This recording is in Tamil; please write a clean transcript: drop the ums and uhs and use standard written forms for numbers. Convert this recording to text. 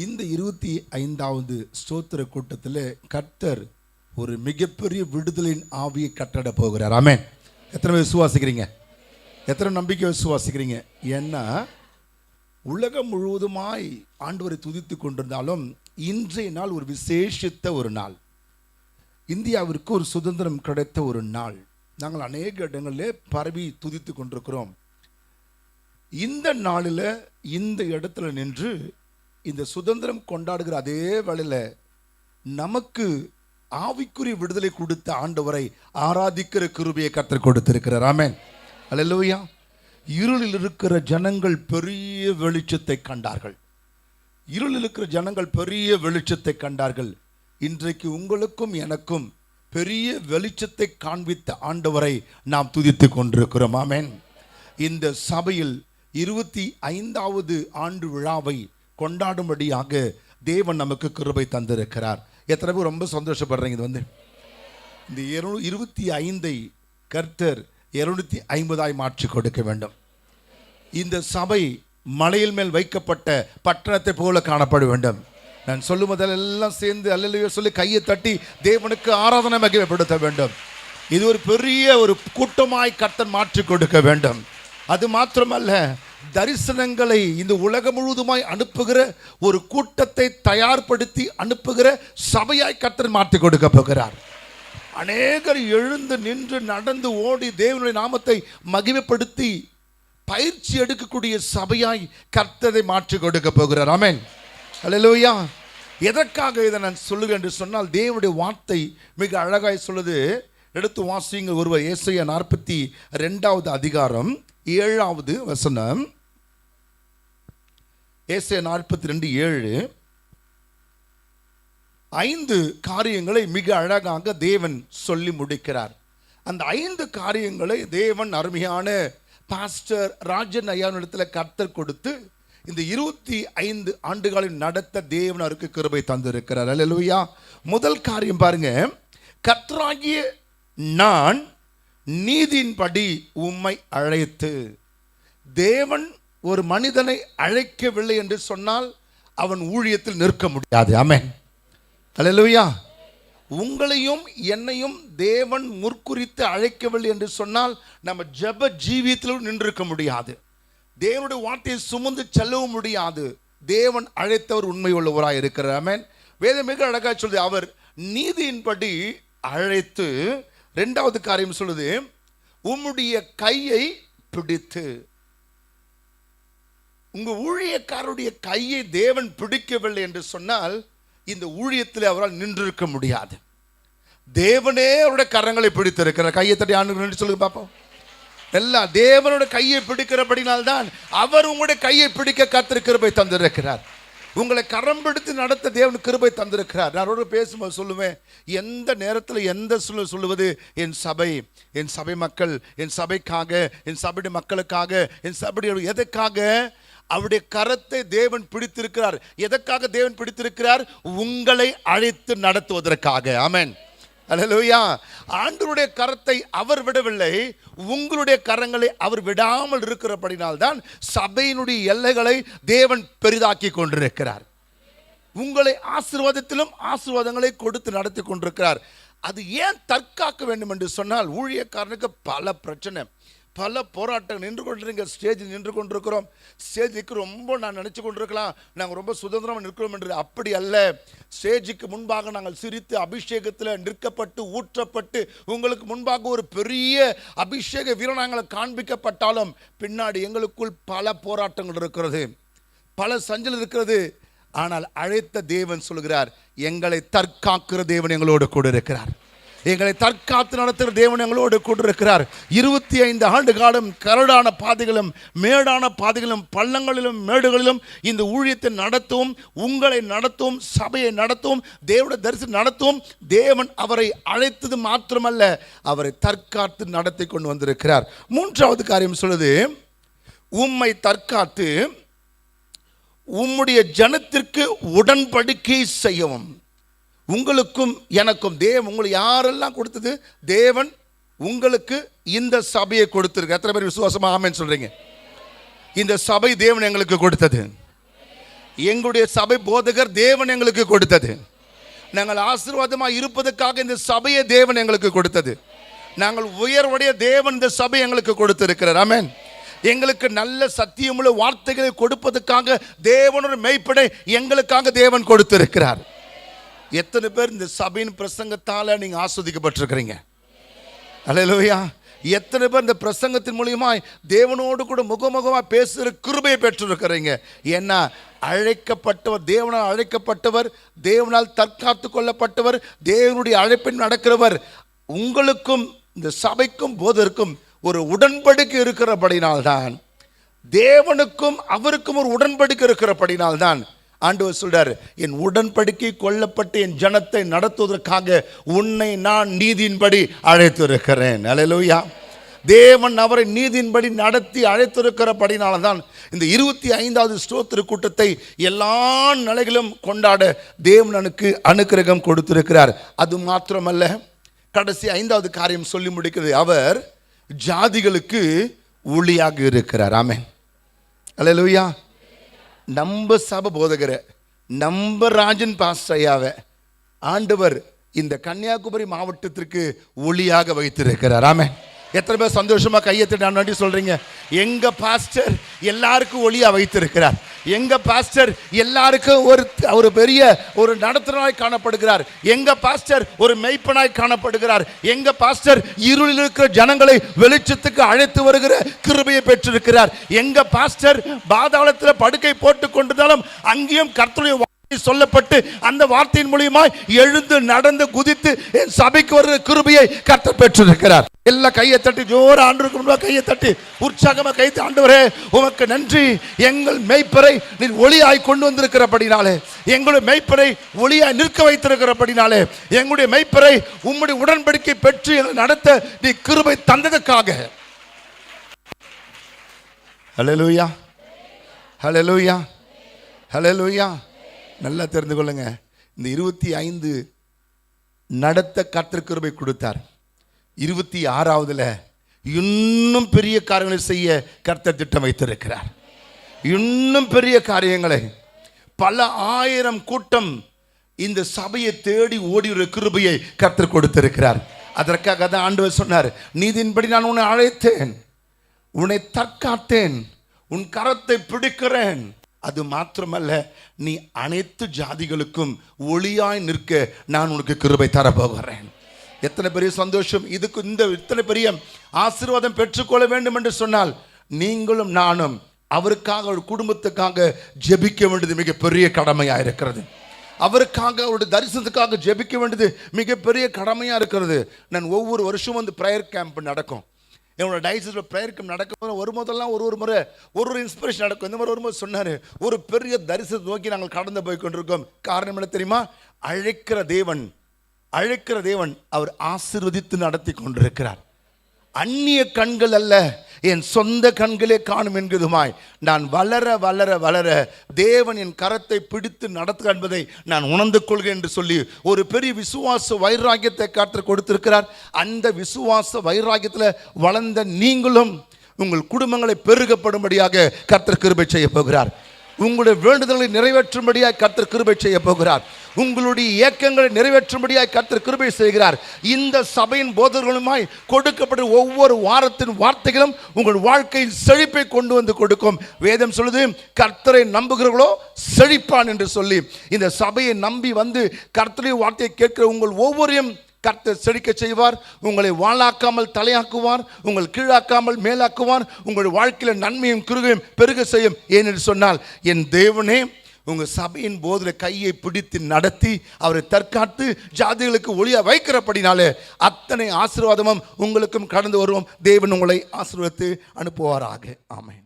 இந்த 25வது ஸ்தோத்திர கூட்டத்தில் கர்த்தர் ஒரு மிகப்பெரிய விடுதலின் ஆவியை கட்டட போகிறார். ஆமென். எத்தனை விசுவாசிக்கிறீங்க? எத்தனை நம்பிக்கை விசுவாசிக்கிறீங்க? ஏன்னா உலகம் முழுவதுமாய் ஆண்டவரை துதித்து கொண்டிருந்தாலும் இன்றைய நாள் ஒரு விசேஷித்த ஒரு நாள். இந்தியாவிற்கு ஒரு சுதந்திரம் கிடைத்த ஒரு நாள். நாங்கள் அநேக இடங்களிலே பரவி துதித்து கொண்டிருக்கிறோம். இந்த நாளில் இந்த இடத்துல நின்று இந்த சுதந்திரம் கொண்டாடுகிற அதே வேளையில் நமக்கு ஆவிக்குரிய விடுதலை கொடுத்த ஆண்டவரை ஆராதிக்கிற கிருபையை கர்த்தர் கொடுத்திருக்கிறார். ஆமென். அல்லேலூயா. இருளில் இருக்கிற ஜனங்கள் பெரிய வெளிச்சத்தை கண்டார்கள். இருளில் இருக்கிற ஜனங்கள் பெரிய வெளிச்சத்தை கண்டார்கள். இன்றைக்கு உங்களுக்கும் எனக்கும் பெரிய வெளிச்சத்தை காண்பித்த ஆண்டவரை நாம் துதித்து கொண்டிருக்கிறோம். ஆமென். இந்த சபையில் 25வது ஆண்டு விழாவை கொண்டாடும்படியாக தேவன் நமக்கு கிருபை தந்திருக்கிறார். எத்தனை பேர் ரொம்ப சந்தோஷப்படுறீங்க? இது இந்த 25ஐ கர்த்தர் 250ஆய் மாற்றி கொடுக்க வேண்டும். இந்த சபை மலையில் மேல் வைக்கப்பட்ட பட்டணத்தை போல காணப்பட வேண்டும். நான் சொல்லும் முதலெல்லாம் சேர்ந்து அல்லேலூயா சொல்லி கையை தட்டி தேவனுக்கு ஆராதனை மகிமைப்படுத்த வேண்டும். இது ஒரு பெரிய ஒரு கூட்டமாய் கர்த்தர் மாற்றி கொடுக்க வேண்டும். அது மாத்திரமல்ல, தரிசனங்களை இந்த உலகம் முழுவதுமாய் அனுப்புகிற ஒரு கூட்டத்தை தயார்படுத்தி அனுப்புகிற சபையாய் கர்த்தர் மாற்றி கொடுக்க போகிறார். அநேகர் எழுந்து நின்று நடந்து ஓடி தேவனுடைய நாமத்தை மகிமைப்படுத்தி பயிற்சி எடுக்கக்கூடிய சபையாய் கர்த்தரை மாற்றி கொடுக்க போகிறார். ஆமென். அல்லேலூயா. எதற்காக இதை நான் சொல்லுகிறேன் என்று சொன்னால், தேவனுடைய வார்த்தை மிக அழகாய் சொல்லுது. எடுத்து வாசிங்க ஒருவர். ஏசாயா 42வது அதிகாரம் 7வது வசனம். ஏசாயா 42:7. 5 காரியங்களை மிக அழகாக தேவன் சொல்லி முடிக்கிறார். அந்த 5 காரியங்களை தேவன் அருமையான பாஸ்டர் ராஜன் ஐயாவிடத்தில் கர்த்தர் கொடுத்து இந்த 25 ஆண்டுகளில் நடத்த தேவன் அவருக்கு கிருபை தந்திருக்கிறார். அல்லேலூயா. முதல் காரியம் பாருங்க. கர்த்தராகிய நான் நீதியின்படி உம்மை அழைத்து. தேவன் ஒரு மனிதனை அழைக்கவில்லை என்று சொன்னால் அவன் ஊழியத்தில் நிற்க முடியாது. ஆமென். அல்லேலூயா. உங்களையும் என்னையும் தேவன் முற்குறித்து அழைக்கவில்லை என்று சொன்னால் நம்ம ஜெப ஜீவியத்திலும் நின்றிருக்க முடியாது. தேவனுடைய வார்த்தையை சுமந்து செல்லவும் முடியாது. தேவன் அழைத்தவர் உண்மை உள்ளவராய் இருக்கிறார். ஆமென். வேதம் மிக அழகாக சொல்லுது, அவர் நீதியின்படி அழைத்து. 2வது காரியம் சொல்லுது, உம்முடைய கையை பிடித்து. உங்க ஊழியக்காரருடைய கையை தேவன் பிடிக்கவில்லை என்று சொன்னால் இந்த ஊழியத்தில் அவரால் நின்றிருக்க முடியாது. தேவனே அவருடைய கரங்களை பிடித்திருக்கிறார். கையை தட்டி ஆண்டு சொல்லுங்க பாப்போம். எல்லாம் தேவனுடைய கையை பிடிக்கிறபடினால்தான் அவர் உங்களுடைய கையை பிடிக்க கர்த்தர் கிருபை தந்திருக்கிறார். உங்களை கரம் பிடித்து நடத்த தேவன் கிருபை தந்திருக்கிறார். நான் அவரோடு பேசும்போது சொல்லுவேன், எந்த நேரத்தில் எந்த சொல்லுவது, என் சபை மக்கள், என் சபைக்காக, என் சபையுடைய மக்களுக்காக, என் சபையுடைய எதற்காக அவருடைய கரத்தை தேவன் பிடித்திருக்கிறார். எதற்காக தேவன் பிடித்திருக்கிறார்? உங்களை அழைத்து நடத்துவதற்காக. ஆமென். அல்லேலூயா. ஆண்டவருடைய கரத்தை அவர் விடவில்லை, உங்களுடைய கரங்களை அவர் விடாமல் இருக்கிறபடினால்தான் சபையினுடைய எல்லைகளை தேவன் பெரிதாக்கி கொண்டிருக்கிறார். உங்களை ஆசீர்வாதத்திலும் ஆசீர்வாதங்களை கொடுத்து நடத்தி கொண்டிருக்கிறார். அது ஏன் தற்காக்க வேண்டும் என்று சொன்னால், ஊழியக்காரனுக்கு பல பிரச்சனை, பல போராட்டங்கள். நின்று கொண்டிருக்க ஸ்டேஜில் நின்று கொண்டிருக்கிறோம். ஸ்டேஜுக்கு ரொம்ப நான் நினச்சி கொண்டிருக்கலாம் நாங்கள் ரொம்ப சுதந்திரமாக நிற்கிறோம் என்று. அப்படி அல்ல. ஸ்டேஜுக்கு முன்பாக நாங்கள் சிரித்து அபிஷேகத்தில் நிற்கப்பட்டு ஊற்றப்பட்டு உங்களுக்கு முன்பாக ஒரு பெரிய அபிஷேக வீரனாங்களை காண்பிக்கப்பட்டாலும் பின்னாடி எங்களுக்குள் பல போராட்டங்கள் இருக்கிறது, பல சஞ்சல் இருக்கிறது. ஆனால் அழைத்த தேவன் சொல்கிறார், எங்களை தற்காக்கிற தேவன் எங்களோடு கூட இருக்கிறார். எங்களை தற்காத்து நடத்துகிற தேவன் எங்களோடு கூட்டிருக்கிறார். 25 ஆண்டு காலம் கரடான பாதைகளும் மேடான பாதைகளும் பள்ளங்களிலும் மேடுகளிலும் இந்த ஊழியத்தை நடத்தவும், உங்களை நடத்தவும், சபையை நடத்தவும், தேவனுடைய தரிசனம் நடத்தவும் தேவன் அவரை அழைத்தது மாத்திரமல்ல, அவரை தற்காத்து நடத்தி கொண்டு வந்திருக்கிறார். 3வது காரியம் சொல்லுது, உம்மை தற்காத்து உம்முடைய ஜனத்திற்கு உடன்படிக்கை செய்யவும். உங்களுக்கும் எனக்கும் தேவன் உங்களை யாரெல்லாம் கொடுத்தது? தேவன் உங்களுக்கு இந்த சபையை கொடுத்திருக்கு. எத்தனை பேர் விசுவாசமா ஆமென் சொல்றீங்க? இந்த சபை தேவன் எங்களுக்கு கொடுத்தது. எங்களுடைய சபை போதகர் தேவன் எங்களுக்கு கொடுத்தது. நாங்கள் ஆசீர்வாதமாக இருப்பதற்காக இந்த சபையை தேவன் எங்களுக்கு கொடுத்தது. நாங்கள் உயர்வுடைய தேவன் இந்த சபை எங்களுக்கு கொடுத்திருக்கிறார். ஆமென். எங்களுக்கு நல்ல சத்தியமுள்ள வார்த்தைகளை கொடுப்பதற்காக தேவனோட மெய்ப்படை எங்களுக்காக தேவன் கொடுத்திருக்கிறார். எத்தனை பேர் இந்த சபையின் பிரசங்கத்தால் நீங்கள் ஆஸ்வதிக்கப்பட்டிருக்கிறீங்க? அல்லேலூயா. எத்தனை பேர் இந்த பிரசங்கத்தின் மூலியமாய் தேவனோடு கூட முகமுகமாக பேசுகிற கிருபையை பெற்றிருக்கிறீங்க? ஏன்னா அழைக்கப்பட்டவர், தேவனால் அழைக்கப்பட்டவர், தேவனால் தற்காத்து கொள்ளப்பட்டவர், தேவனுடைய அழைப்பில் நடக்கிறவர். உங்களுக்கும் இந்த சபைக்கும் போதற்கும் ஒரு உடன்படிக்கை இருக்கிறபடினால்தான், தேவனுக்கும் அவருக்கும் ஒரு உடன்படிக்கை இருக்கிறபடினால்தான் ஆண்டவர் சொல்றார், என் உடன்படிக்கை கொள்ளப்பட்டு என் ஜனத்தை நடத்துவதற்காக உன்னை நான் நீதியின்படி அழைத்திருக்கிறேன். அல்லேலூயா. தேவன் அவரை நீதியின்படி நடத்தி அழைத்திருக்கிறபடினால்தான் இந்த 25வது ஸ்தோத்திர கூட்டத்தை எல்லா நிலைகளும் கொண்டாட தேவனுக்கு அனுக்கிரகம் கொடுத்திருக்கிறார். அது மாத்திரமல்ல, கடைசி 5வது காரியம் சொல்லி முடிக்கிறது, அவர் ஜாதிகளுக்கு ஒளியாக இருக்கிறார். ஆமென். அல்லேலூயா. நம்ம சபை போதகரை, நம்ம ராஜன் பாஸ்டர் ஐயாவை ஆண்டவர் இந்த கன்னியாகுமரி மாவட்டத்திற்கு ஒளியாக வைத்திருக்கிறார். ஆமென். எத்தனை பேர் சந்தோஷமா கையை தட்டி நன்றி சொல்றீங்க? எங்க பாஸ்டர் எல்லாருக்கும் ஒளியா வைத்திருக்கிறார். எங்க பாஸ்டர் எல்லாருக்கும் ஒரு பெரிய ஒரு நடத்துனராய் காணப்படுகிறார். எங்க பாஸ்டர் ஒரு மெய்ப்பனாய் காணப்படுகிறார். எங்க பாஸ்டர் இருளில் இருக்கிற ஜனங்களை வெளிச்சத்துக்கு அழைத்து வருகிற கிருபையை பெற்றிருக்கிறார். எங்க பாஸ்டர் பாதாளத்தில் படுக்கை போட்டுக் கொண்டிருந்தாலும் அங்கேயும் கர்த்தருடைய சொல்லப்பட்டு அந்த வார்த்தையின் மூலியமாய் எழுந்து நடந்து குதித்து சபைக்கு வருகிற கிருபையை கர்த்தர் பெற்றிருக்கிறார். எல்லா கையை தட்டி ஜோர ஆண்டவருக்கு கையை தட்டி உற்சாகமா கை, ஆண்டவரே உமக்கு நன்றி, எங்கள் மெய்ப்பரை நீ ஒளியாய் கொண்டு வந்திருக்கிறபடினாலே, எங்களுடைய மெய்ப்பரை ஒளியாய் நிற்க வைத்திருக்கிறபடினாலே, எங்களுடைய மெய்ப்பரை உம்முடைய உடன்படிக்கை பெற்று நடத்த நீ கிருபை தந்ததற்காக ஹல்லேலூயா, ஹல்லேலூயா, ஹல்லேலூயா. நல்லா தெரிந்து கொள்ளுங்க, இந்த 25 நடத்த கர்த்தர் கிருபை கொடுத்தார். 26வதுல இன்னும் பெரிய காரியங்களை செய்ய கர்த்தர் திட்டம் வைத்திருக்கிறார். இன்னும் பெரிய காரியங்களை, பல ஆயிரம் கூட்டம் இந்த சபையை தேடி ஓடிற கிருபையை கர்த்தர் கொடுத்திருக்கிறார். அதற்காக தான் ஆண்டவர் சொன்னார், நீதியின்படி நான் உன்னை அழைத்தேன், உன்னை தற்காத்தேன், உன் கரத்தை பிடிக்கிறேன். அது மாத்திரமல்ல, நீ அனைத்து ஜாதிகளுக்கும் ஒளியாய் நிற்க நான் உனக்கு கிருபை தரப்போகிறேன். எத்தனை பெரிய சந்தோஷம்! இதுக்கு இந்த இத்தனை பெரிய ஆசீர்வாதம் பெற்றுக்கொள்ள வேண்டும் என்று சொன்னால் நீங்களும் நானும் அவருக்காக, ஒரு குடும்பத்துக்காக ஜெபிக்க வேண்டியது மிகப்பெரிய கடமையாக இருக்கிறது. அவருக்காக, அவருடைய தரிசனத்துக்காக ஜெபிக்க வேண்டியது மிகப்பெரிய கடமையாக இருக்கிறது. நான் ஒவ்வொரு வருஷமும் வந்து ப்ரேயர் கேம்ப் நடக்கும். என்னோட டைசிஸில் ப்ரேயர் கேம்ப் நடக்கும். ஒரு முதல்லாம் ஒரு முறை ஒரு இன்ஸ்பிரேஷன் நடக்கும். இந்த மாதிரி வரும்போது சொன்னார், ஒரு பெரிய தரிசனத்தை நோக்கி நாங்கள் கடந்து போய் கொண்டிருக்கோம். காரணம் என்ன தெரியுமா? அழைக்கிற தேவன் அவர் ஆசீர்வதித்து நடத்தி கொண்டிருக்கிறார். அந்நிய கண்கள் அல்ல, என் சொந்த கண்களே காணும் என்கிறதுமாய் நான் வளர வளர வளர தேவன் என் கரத்தை பிடித்து நடத்து என்பதை நான் உணர்ந்து கொள்கிறேன் என்று சொல்லி ஒரு பெரிய விசுவாச வைராக்கியத்தை கர்த்தர் கொடுத்திருக்கிறார். அந்த விசுவாச வைராக்கியத்தில் வளர்ந்த நீங்களும் உங்கள் குடும்பங்களை பெருகப்படும்படியாக கர்த்தர் கிருபை செய்ய போகிறார். உங்களுடைய வேண்டுதல்களை நிறைவேற்றும்படியாக கர்த்தர் கிருபை செய்ய போகிறார். உங்களுடைய இயக்கங்களை நிறைவேற்றும்படியாக கர்த்தர் கிருபை செய்கிறார். இந்த சபையின் போதர்களுமாய் கொடுக்கப்பட்ட ஒவ்வொரு வாரத்தின் வார்த்தைகளும் உங்கள் வாழ்க்கையில் செழிப்பை கொண்டு வந்து கொடுக்கும். வேதம் சொல்லுது, கர்த்தரை நம்புகிறவர்களோ செழிப்பான் என்று சொல்லி, இந்த சபையை நம்பி வந்து கர்த்தருடைய வார்த்தையை கேட்கிற உங்கள் ஒவ்வொருவரையும் கர்த்தர் செழிக்க செய்வார். உங்களை வாளாக்காமல் தலையாக்குவார், உங்கள் கீழாக்காமல் மேலாக்குவார். உங்கள் வாழ்க்கையில் நன்மையும் கிருபையும் பெருக செய்யும். ஏனென்று சொன்னால், என் தேவனே உங்கள் சபையின் போதில் கையை பிடித்து நடத்தி அவரை தற்காத்து ஜாதிகளுக்கு ஒளியா வைக்கிறபடினாலே அத்தனை ஆசீர்வாதமும் உங்களுக்கும் கடந்து வருவோம். தேவன் உங்களை ஆசீர்வதித்து அனுப்புவாராக. ஆமென்.